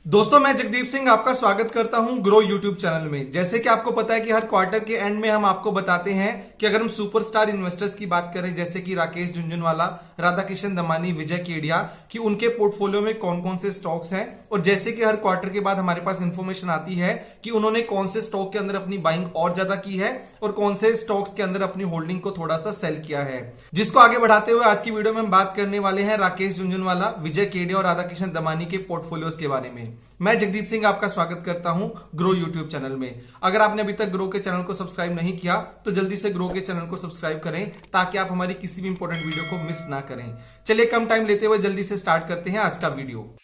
दोस्तों मैं जगदीप सिंह आपका स्वागत करता हूं ग्रो यूट्यूब चैनल में। जैसे कि आपको पता है कि हर क्वार्टर के एंड में हम आपको बताते हैं कि अगर हम सुपरस्टार इन्वेस्टर्स की बात करें जैसे कि राकेश झुनझुनवाला, राधाकिशन दमानी, विजय केडिया, कि उनके पोर्टफोलियो में कौन कौन से स्टॉक्स हैं, और जैसे कि हर क्वार्टर के बाद हमारे पास इंफॉर्मेशन आती है कि उन्होंने कौन से स्टॉक के अंदर अपनी बाइंग और ज्यादा की है और कौन से स्टॉक्स के अंदर अपनी होल्डिंग को थोड़ा सा सेल किया है। जिसको आगे बढ़ाते हुए आज की वीडियो में हम बात करने वाले हैं राकेश झुनझुनवाला, विजय केडिया और राधाकिशन दमानी के पोर्टफोलियोज के बारे में। मैं जगदीप सिंह आपका स्वागत करता हूं ग्रो यूट्यूब चैनल में। अगर आपने अभी तक ग्रो के चैनल को सब्सक्राइब नहीं किया तो जल्दी से ग्रो के चैनल को सब्सक्राइब करें ताकि आप हमारी किसी भी इंपॉर्टेंट वीडियो को मिस ना करें। चलिए कम टाइम लेते हुए जल्दी से स्टार्ट करते हैं आज का वीडियो।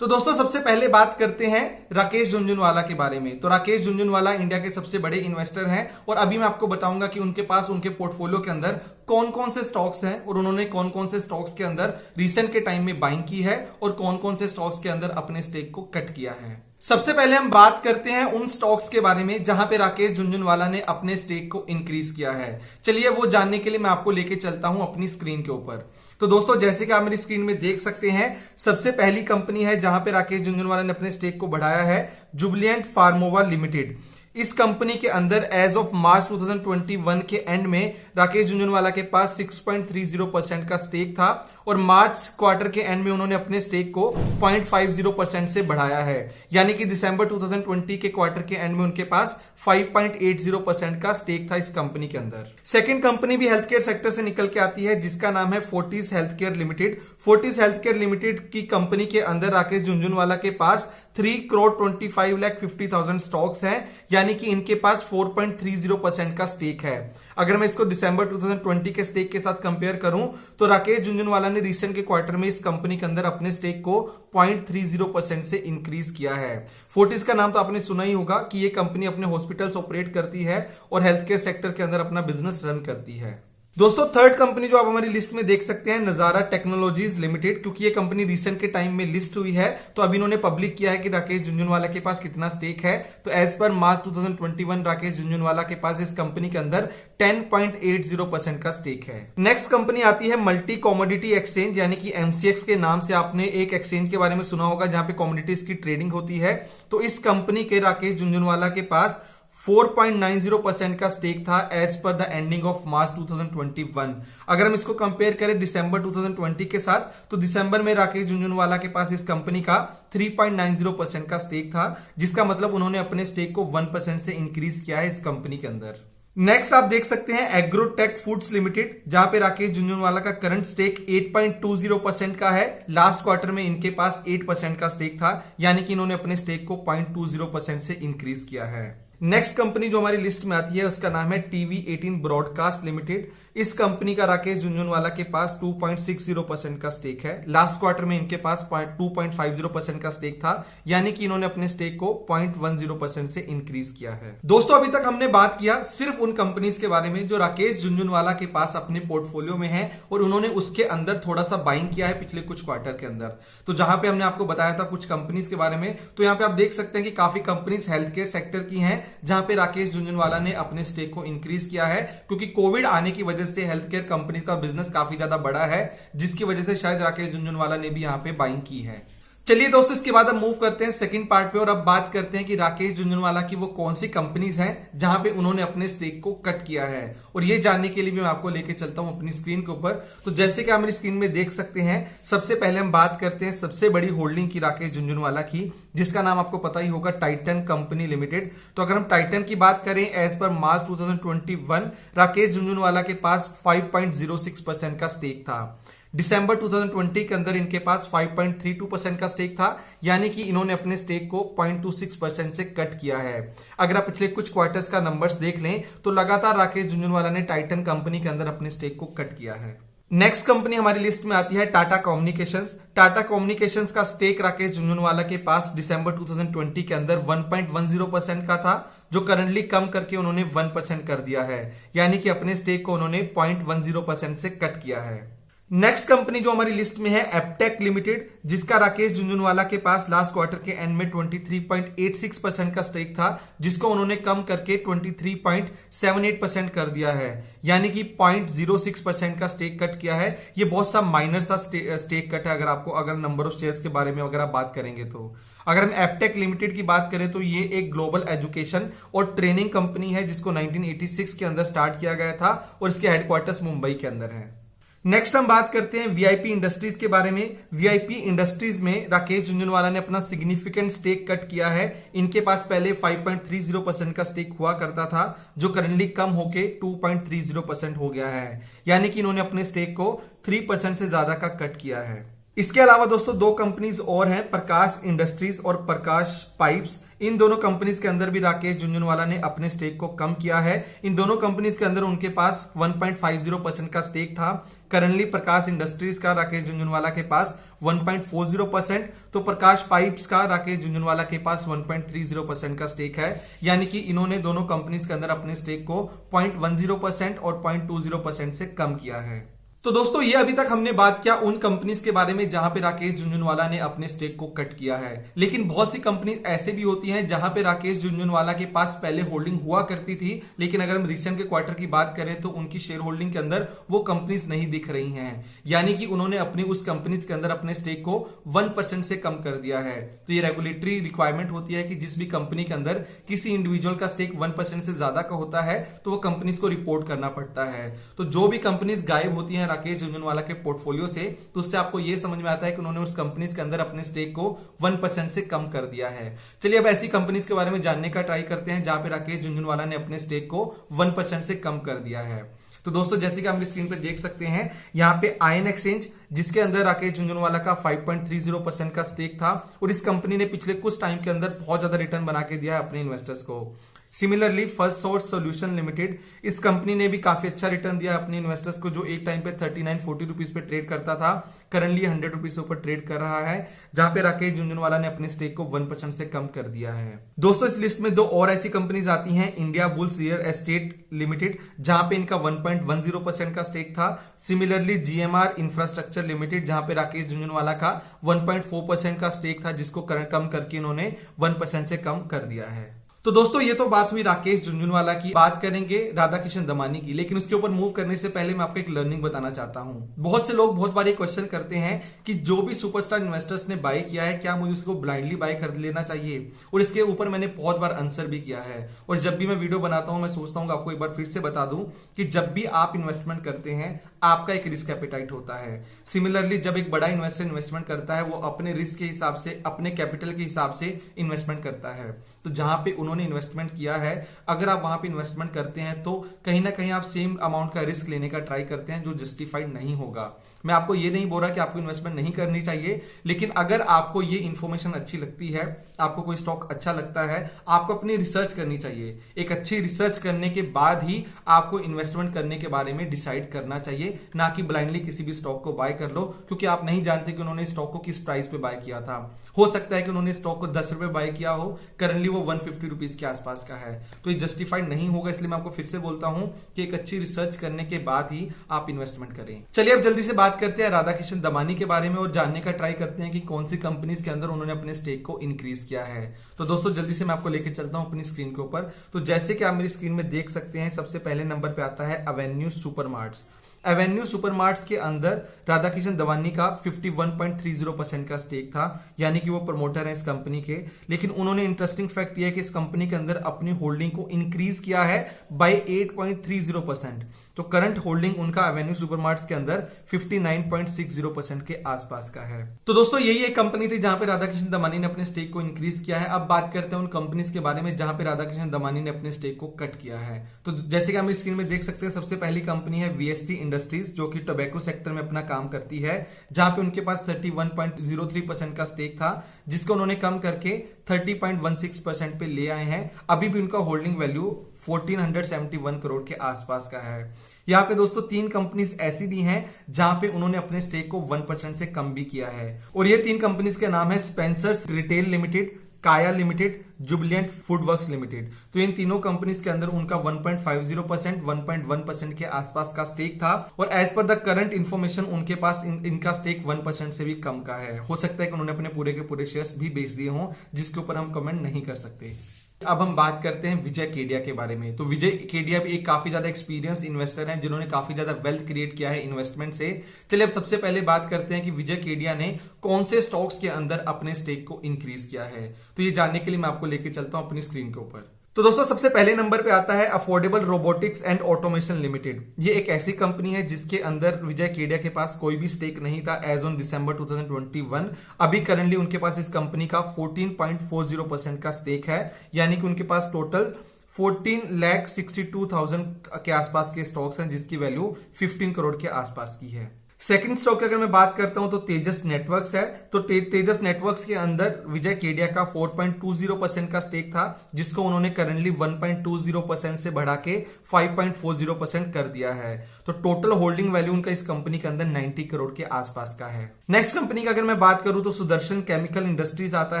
तो दोस्तों सबसे पहले बात करते हैं राकेश झुनझुनवाला के बारे में। तो राकेश झुनझुनवाला इंडिया के सबसे बड़े इन्वेस्टर हैं और अभी मैं आपको बताऊंगा कि उनके पास उनके पोर्टफोलियो के अंदर कौन कौन से स्टॉक्स हैं और उन्होंने कौन कौन से स्टॉक्स के अंदर रिसेंट के टाइम में बाइंग की है और कौन कौन से स्टॉक्स के अंदर अपने स्टेक को कट किया है। सबसे पहले हम बात करते हैं उन स्टॉक्स के बारे में जहां पे राकेश झुनझुनवाला ने अपने स्टेक को इंक्रीज किया है। चलिए वो जानने के लिए मैं आपको लेके चलता हूं अपनी स्क्रीन के ऊपर। तो दोस्तों जैसे कि आप मेरी स्क्रीन में देख सकते हैं, सबसे पहली कंपनी है जहां पे राकेश झुनझुनवाला ने अपने स्टेक को बढ़ाया है, जुबिलिएंट फार्मोवा लिमिटेड। इस कंपनी के अंदर एज ऑफ मार्च 2021 के एंड में राकेश झुनझुनवाला के पास 6.30% का स्टेक था और मार्च क्वार्टर के एंड में उन्होंने अपने स्टेक को 0.50% से बढ़ाया है, यानी कि दिसंबर 2020 के क्वार्टर के एंड में उनके पास 5.80% का स्टेक था इस कंपनी के अंदर। सेकंड कंपनी भी हेल्थ केयर सेक्टर से निकल के आती है जिसका नाम है Fortis health care limited. Fortis health care limited की कंपनी के अंदर राकेश झुनझुनवाला के पास 3,25,50,000 स्टॉक्स हैं, यानी कि इनके पास 4.30% का स्टेक है। अगर मैं इसको दिसंबर 2020 के स्टेक के साथ कंपेयर करूं तो राकेश झुनझुनवाला ने रिसेंट के क्वार्टर में इस कंपनी के अंदर अपने स्टेक को 0.30% से इंक्रीज किया है। फोर्टिस का नाम तो आपने सुना ही होगा कि ये कंपनी अपने हॉस्पिटल्स ऑपरेट करती है और हेल्थ केयर सेक्टर के अंदर अपना बिजनेस रन करती है। दोस्तों थर्ड कंपनी जो आप हमारी लिस्ट में देख सकते हैं, नजारा टेक्नोलॉजीज लिमिटेड। क्योंकि ये कंपनी रिसेंट के टाइम में लिस्ट हुई है तो अभी इन्होंने पब्लिक किया है कि राकेश झुनझुनवाला के पास कितना स्टेक है। तो एज पर मार्च 2021 राकेश झुनझुनवाला के पास इस कंपनी के अंदर 10.80% का स्टेक है। नेक्स्ट कंपनी आती है मल्टी कॉमोडिटी एक्सचेंज, यानी कि एमसीएक्स के नाम से आपने एक एक्सचेंज के बारे में सुना होगा जहां पे कॉमोडिटीज की ट्रेडिंग होती है। तो इस कंपनी के राकेश झुनझुनवाला के पास 4.90% का स्टेक था as per the ending of March 2021। अगर हम इसको कंपेयर करें दिसंबर 2020 के साथ तो दिसंबर में राकेश झुनझुनवाला के पास इस कंपनी का 3.90% का स्टेक था, जिसका मतलब उन्होंने अपने स्टेक को 1% से इंक्रीज किया है इस कंपनी के अंदर। नेक्स्ट आप देख सकते हैं एग्रोटेक फूड्स लिमिटेड, जहां पे राकेश झुनझुनवाला का करंट स्टेक 8.20% का है। लास्ट क्वार्टर में इनके पास 8% का स्टेक था, यानी कि इन्होंने अपने स्टेक को 0.20% से इंक्रीज किया है। नेक्स्ट कंपनी जो हमारी लिस्ट में आती है उसका नाम है TV18 ब्रॉडकास्ट लिमिटेड। इस कंपनी का राकेश झुनझुनवाला के पास 2.60% का स्टेक है। लास्ट क्वार्टर में इनके पास 2.50% का स्टेक था, यानी कि इन्होंने अपने स्टेक को 0.10% से इंक्रीज किया है। दोस्तों अभी तक हमने बात किया सिर्फ उन कंपनीज के बारे में जो राकेश झुनझुनवाला के पास अपने पोर्टफोलियो में है और उन्होंने उसके अंदर थोड़ा सा बाइंग किया है पिछले कुछ क्वार्टर के अंदर। तो जहां पे हमने आपको बताया था कुछ कंपनीज के बारे में, तो यहाँ पे आप देख सकते हैं कि काफी कंपनीज हेल्थ केयर सेक्टर की हैं जहां पे राकेश झुनझुनवाला ने अपने स्टेक को इंक्रीज किया है, क्योंकि कोविड आने की वजह से हेल्थ केयर कंपनी का बिजनेस काफी ज्यादा बड़ा है, जिसकी वजह से शायद राकेश झुनझुनवाला ने भी यहां पे बाइंग की है। चलिए दोस्तों इसके बाद हम मूव करते हैं सेकंड पार्ट पे और अब बात करते हैं कि राकेश झुनझुनवाला की वो कौन सी कंपनीज हैं जहां पे उन्होंने अपने स्टेक को कट किया है। और ये जानने के लिए भी मैं आपको लेके चलता हूं अपनी स्क्रीन के ऊपर। तो जैसे कि आप मेरी स्क्रीन में देख सकते हैं, सबसे पहले हम बात करते हैं सबसे बड़ी होल्डिंग की राकेश झुनझुनवाला की, जिसका नाम आपको पता ही होगा टाइटन कंपनी लिमिटेड। तो अगर हम टाइटन की बात करें एज पर मार्च 2021 राकेश झुनझुनवाला के पास 5.06% का स्टेक था। दिसंबर 2020 के अंदर इनके पास 5.32% का स्टेक था, यानी कि इन्होंने अपने स्टेक को 0.26% से कट किया है। अगर आप पिछले कुछ क्वार्टर्स का नंबर्स देख लें तो लगातार राकेश झुनझुनवाला ने टाइटन कंपनी के अंदर अपने स्टेक को कट किया है। नेक्स्ट कंपनी हमारी लिस्ट में आती है टाटा कम्युनिकेशंस। टाटा कम्युनिकेशंस का स्टेक राकेश झुनझुनवाला के पास दिसंबर 2020 के अंदर 1.10% का था, जो करंटली कम करके उन्होंने 1% कर दिया है, यानी कि अपने स्टेक को उन्होंने 0.10% से कट किया है। नेक्स्ट कंपनी जो हमारी लिस्ट में है एप्टेक लिमिटेड, जिसका राकेश झुनझुनवाला के पास लास्ट क्वार्टर के एंड में 23.86% का स्टेक था, जिसको उन्होंने कम करके 23.78% कर दिया है, यानी कि 0.06% का स्टेक कट किया है। ये बहुत सा माइनर सा स्टेक कट है अगर नंबर ऑफ शेयर्स के बारे में अगर आप बात करेंगे तो। अगर हम एप्टेक लिमिटेड की बात करें तो ये एक ग्लोबल एजुकेशन और ट्रेनिंग कंपनी है, जिसको 1986 के अंदर स्टार्ट किया गया था और इसके हेडक्वार्टर्स मुंबई के अंदर है। नेक्स्ट हम बात करते हैं वीआईपी इंडस्ट्रीज के बारे में। वीआईपी इंडस्ट्रीज में राकेश झुनझुनवाला ने अपना सिग्निफिकेंट स्टेक कट किया है। इनके पास पहले 5.30% का स्टेक हुआ करता था, जो करंटली कम होके 2.30% हो गया है, यानी कि इन्होंने अपने स्टेक को 3% से ज्यादा का कट किया है। इसके अलावा दोस्तों दो कंपनीज और हैं, प्रकाश इंडस्ट्रीज और प्रकाश पाइप्स। इन दोनों कंपनीज के अंदर भी राकेश झुनझुनवाला ने अपने स्टेक को कम किया है। इन दोनों कंपनीज के अंदर उनके पास 1.50% का स्टेक था। करंटली प्रकाश इंडस्ट्रीज का राकेश झुनझुनवाला के पास 1.40%, तो प्रकाश पाइप्स का राकेश झुनझुनवाला के पास 1.30% का स्टेक है, यानी कि इन्होंने दोनों कंपनीज के अंदर अपने स्टेक को 0.10% और 0.20% से कम किया है। तो दोस्तों ये अभी तक हमने बात किया उन कंपनीज के बारे में जहां पे राकेश झुनझुनवाला ने अपने स्टेक को कट किया है, लेकिन बहुत सी कंपनी ऐसे भी होती हैं जहां पे राकेश झुनझुनवाला के पास पहले होल्डिंग हुआ करती थी, लेकिन अगर हम रिसेंट के क्वार्टर की बात करें तो उनकी शेयर होल्डिंग के अंदर वो कंपनीज नहीं दिख रही हैं, यानी कि उन्होंने अपनी उस कंपनीज के अंदर अपने स्टेक को 1% से कम कर दिया है। तो ये रेगुलेटरी रिक्वायरमेंट होती है कि जिस भी कंपनी के अंदर किसी इंडिविजुअल का स्टेक 1% से ज्यादा का होता है तो वो कंपनीज को रिपोर्ट करना पड़ता है। तो जो भी कंपनीज गायब होती है राकेश झुनझुनवाला के पोर्टफोलियो से, तो उससे आपको यह समझ में आता है कि उन्होंने उस कंपनीज के अंदर अपने स्टेक को 1% से कम कर दिया है। चलिए अब ऐसी कंपनीज के बारे में जानने का ट्राई करते हैं जहां पे राकेश झुनझुनवाला ने अपने स्टेक को 1% से कम कर दिया है। तो दोस्तों जैसे कि आप स्क्रीन पे देख सकते हैं, यहाँ पे आयन एक्सचेंज, जिसके अंदर राकेश झुनझुनवाला का 5.30% का स्टेक था और इस कंपनी ने पिछले कुछ टाइम के अंदर बहुत ज्यादा रिटर्न बना के दिया है अपने इन्वेस्टर्स को। Similarly first source solution limited, इस कंपनी ने भी काफी अच्छा रिटर्न दिया अपने इन्वेस्टर्स को, जो एक टाइम पे 39-40 रुपीज पे ट्रेड करता था, करंटली 100 रुपीज ऊपर ट्रेड कर रहा है, जहां पे राकेश झुनझुनवाला ने अपने स्टेक को 1% से कम कर दिया है। दोस्तों इस लिस्ट में दो और ऐसी कंपनीज आती हैं, India bulls real estate limited, जहां पे इनका 1.10% का स्टेक था। सिमिलरली जीएमआर इंफ्रास्ट्रक्चर लिमिटेड, जहां पे राकेश झुनझुनवाला का 1.4% का स्टेक था, जिसको कम करके इन्होंने 1% से कम कर दिया है। तो दोस्तों ये तो बात हुई राकेश झुनझुनवाला की। बात करेंगे राधा किशन दमानी की, लेकिन उसके ऊपर मूव करने से पहले मैं आपको एक लर्निंग बताना चाहता हूं। बहुत से लोग बहुत बार ये क्वेश्चन करते हैं कि जो भी सुपरस्टार इन्वेस्टर्स ने बाय किया है, क्या मुझे उसको ब्लाइंडली बाय कर लेना चाहिए? और इसके ऊपर मैंने बहुत बार आंसर भी किया है, और जब भी मैं वीडियो बनाता हूं मैं सोचता हूं आपको एक बार फिर से बता दूं कि जब भी आप इन्वेस्टमेंट करते हैं आपका एक रिस्क एपेटाइट होता है। सिमिलरली जब एक बड़ा इन्वेस्टर इन्वेस्टमेंट करता है, वो अपने रिस्क के हिसाब से, अपने कैपिटल के हिसाब से इन्वेस्टमेंट करता है। तो जहां पे उन्होंने इन्वेस्टमेंट किया है, अगर आप वहां पे इन्वेस्टमेंट करते हैं तो कहीं ना कहीं आप सेम अमाउंट का रिस्क लेने का ट्राई करते हैं, जो जस्टिफाइड नहीं होगा। मैं आपको ये नहीं बोल रहा कि आपको इन्वेस्टमेंट नहीं करनी चाहिए, लेकिन अगर आपको ये इन्फॉर्मेशन अच्छी लगती है, आपको कोई स्टॉक अच्छा लगता है, आपको अपनी रिसर्च करनी चाहिए। एक अच्छी रिसर्च करने के बाद ही आपको इन्वेस्टमेंट करने के बारे में डिसाइड करना चाहिए, ना कि ब्लाइंडली किसी भी स्टॉक को बाय कर लो, क्योंकि आप नहीं जानते कि उन्होंने स्टॉक को किस प्राइस पे बाय किया था। हो सकता है कि उन्होंने स्टॉक को 10 रुपए बाय किया हो, करंटली वो 150 रुपीज के आसपास का है, तो ये जस्टिफाइड नहीं होगा। इसलिए मैं आपको फिर से बोलता हूं कि एक अच्छी रिसर्च करने के बाद ही आप इन्वेस्टमेंट करें। चलिए अब जल्दी से बात करते हैं राधा किशन दमानी के बारे में और जानने का ट्राई करते हैं कि कौन सी कंपनीज के अंदर उन्होंने अपने स्टेक को इंक्रीज किया है। तो दोस्तों जल्दी से मैं आपको लेकर चलता हूं अपनी स्क्रीन के ऊपर। तो जैसे कि आप मेरी स्क्रीन में देख सकते हैं, सबसे पहले नंबर पे आता है एवेन्यू सुपरमार्ट्स। एवेन्यू सुपरमार्ट्स के अंदर राधाकिशन दमानी का 51.30% का स्टेक था, यानी कि वो प्रमोटर है इस कंपनी के। लेकिन उन्होंने इंटरेस्टिंग फैक्ट यह है कि इस कंपनी के अंदर अपनी होल्डिंग को इंक्रीज किया है बाय 8.30%। तो करंट होल्डिंग उनका एवेन्यू सुपरमार्ट्स के अंदर 59.60% के आसपास का है। तो दोस्तों यही एक कंपनी थी जहां पे राधाकिशन दमानी ने अपने स्टेक को इंक्रीज किया है। अब बात करते हैं उन कंपनीज के बारे में जहां पे राधाकिशन दमानी ने अपने स्टेक को कट किया है। तो जैसे कि हम स्क्रीन में देख सकते हैं, सबसे पहली कंपनी है वीएसटी इंडस्ट्रीज, जो कि टोबैको सेक्टर में अपना काम करती है, जहां पे उनके पास 31.03% का स्टेक था, जिसको उन्होंने कम करके 30.16% पे ले आए हैं। अभी भी उनका होल्डिंग वैल्यू 1471 करोड़ के आसपास का है। यहाँ पे दोस्तों 3 कंपनीज ऐसी भी हैं जहां पे उन्होंने अपने स्टेक को 1% से कम भी किया है, और ये 3 कंपनीज के नाम है स्पेंसर्स रिटेल लिमिटेड, काया लिमिटेड, जुबिलियंट फूडवर्क्स लिमिटेड। तो इन तीनों कंपनीज के अंदर उनका 1.50%, 1.1% के आसपास का स्टेक था और as per the current information उनके पास इनका स्टेक 1% से भी कम का है। हो सकता है कि उन्होंने अपने पूरे के पूरे शेयर्स भी बेच दिए हों, जिसके ऊपर हम कमेंट नहीं कर सकते। अब हम बात करते हैं विजय केडिया के बारे में। तो विजय केडिया भी एक काफी ज्यादा एक्सपीरियंस इन्वेस्टर हैं, जिन्होंने काफी ज्यादा वेल्थ क्रिएट किया है इन्वेस्टमेंट से। चलिए अब सबसे पहले बात करते हैं कि विजय केडिया ने कौन से स्टॉक्स के अंदर अपने स्टेक को इंक्रीज किया है। तो ये जानने के लिए मैं आपको लेके चलता हूं अपनी स्क्रीन के ऊपर। तो दोस्तों सबसे पहले नंबर पे आता है affordable robotics and automation limited. ये एक ऐसी कंपनी है जिसके अंदर विजय केडिया के पास कोई भी स्टेक नहीं था एज ऑन दिसंबर 2021। अभी करंटली उनके पास इस कंपनी का 14.40% का स्टेक है, यानी कि उनके पास टोटल 14,62,000 के आसपास के स्टॉक्स हैं, जिसकी वैल्यू 15 करोड़ के आसपास की है। सेकंड स्टॉक की अगर मैं बात करता हूं तो तेजस नेटवर्क्स है। तो तेजस नेटवर्क्स के अंदर विजय केडिया का 4.20% का स्टेक था, जिसको उन्होंने करंटली 1.20% से बढ़ा के 5.40% कर दिया है। तो टोटल होल्डिंग वैल्यू उनका इस कंपनी के अंदर 90 करोड़ के आसपास का है। नेक्स्ट कंपनी का अगर मैं बात करूं तो सुदर्शन केमिकल इंडस्ट्रीज आता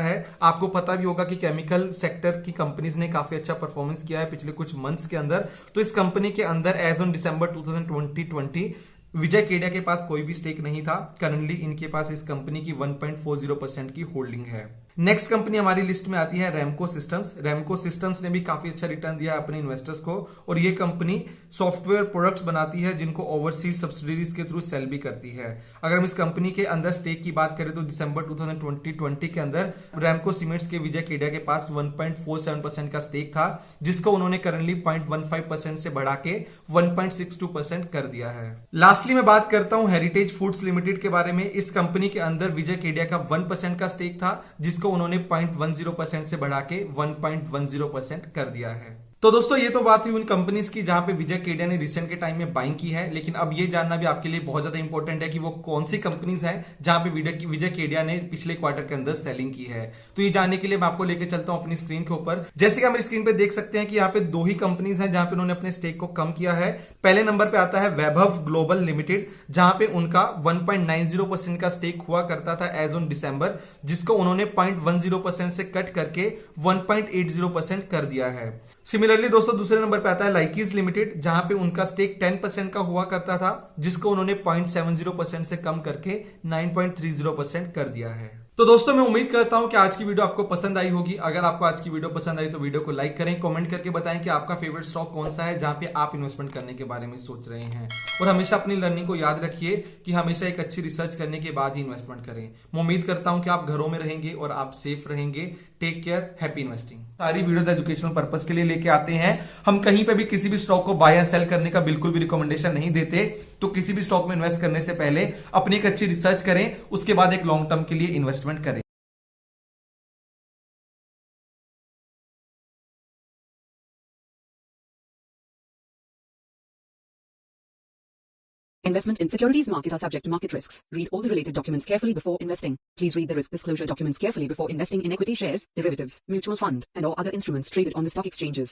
है। आपको पता भी होगा कि केमिकल सेक्टर की कंपनीज ने काफी अच्छा परफॉर्मेंस किया है पिछले कुछ मंथ्स के अंदर। तो इस कंपनी के अंदर एज ऑन दिसंबर 2020 विजय केडिया के पास कोई भी स्टेक नहीं था। करंटली इनके पास इस कंपनी की 1.40% की होल्डिंग है। नेक्स्ट कंपनी हमारी लिस्ट में आती है रैमको सिस्टम्स। रैमको सिस्टम्स ने भी काफी अच्छा रिटर्न दिया है अपने इन्वेस्टर्स को, और ये कंपनी सॉफ्टवेयर प्रोडक्ट्स बनाती है जिनको ओवरसीज सब्सिडीज के थ्रू सेल भी करती है। अगर हम इस कंपनी के अंदर स्टेक की बात करें तो दिसंबर 2020 के अंदर रैमको सीमेंट्स के विजय केडिया के पास 1.47% का स्टेक था, जिसको उन्होंने करंटली 0.15% से बढ़ा के 1.62% कर दिया है। लास्टली मैं बात करता हूं हेरिटेज फूड्स लिमिटेड के बारे में। इस कंपनी के अंदर विजय केडिया का 1% का स्टेक था, जिसको उन्होंने 0.10% से बढ़ा के 1.10% कर दिया है। तो दोस्तों ये तो बात हुई उन कंपनीज की जहां पे विजय केडिया ने रिसेंट के टाइम में बाइंग की है, लेकिन अब ये जानना भी आपके लिए बहुत ज्यादा इंपॉर्टेंट है कि वो कौन सी कंपनीज हैं जहां पे विजय केडिया ने पिछले क्वार्टर के अंदर सेलिंग की है। तो ये जानने के लिए मैं आपको लेके चलता हूं अपनी स्क्रीन के ऊपर। जैसे कि आप मेरी स्क्रीन पे देख सकते हैं कि यहाँ पे दो ही कंपनीज हैं जहां पे उन्होंने अपने स्टेक को कम किया है। पहले नंबर पे आता है वैभव ग्लोबल लिमिटेड, जहां पे उनका 1.90% का स्टेक हुआ करता था एज ऑन दिसंबर, जिसको उन्होंने 0.10% से कट करके 1.80% कर दिया है। सिमिलरली दोस्तों दूसरे नंबर पे आता है लाइकीज लिमिटेड, जहां पे उनका स्टेक 10% का हुआ करता था, जिसको उन्होंने 0.70% से कम करके 9.30% कर दिया है। तो दोस्तों मैं उम्मीद करता हूं कि आज की वीडियो आपको पसंद आई होगी। अगर आपको आज की वीडियो पसंद आई तो वीडियो को लाइक करें, कमेंट करके बताएं कि आपका फेवरेट स्टॉक कौन सा है जहां पे आप इन्वेस्टमेंट करने के बारे में सोच रहे हैं। और हमेशा अपनी लर्निंग को याद रखिए कि हमेशा एक अच्छी रिसर्च करने के बाद ही इन्वेस्टमेंट करें। मैं उम्मीद करता हूं कि आप घरों में रहेंगे और आप सेफ रहेंगे। Take care, happy investing. सारी वीडियोस एजुकेशनल पर्पस के लिए लेके आते हैं। हम कहीं पे भी किसी भी स्टॉक को बाय या सेल करने का बिल्कुल भी रिकमेंडेशन नहीं देते। तो किसी भी स्टॉक में इन्वेस्ट करने से पहले अपनी एक अच्छी रिसर्च करें, उसके बाद एक लॉन्ग टर्म के लिए इन्वेस्टमेंट करें। Investment in securities market are subject to market risks. Read all the related documents carefully before investing. Please read the risk disclosure documents carefully before investing in equity shares, derivatives, mutual fund, and or other instruments traded on the stock exchanges.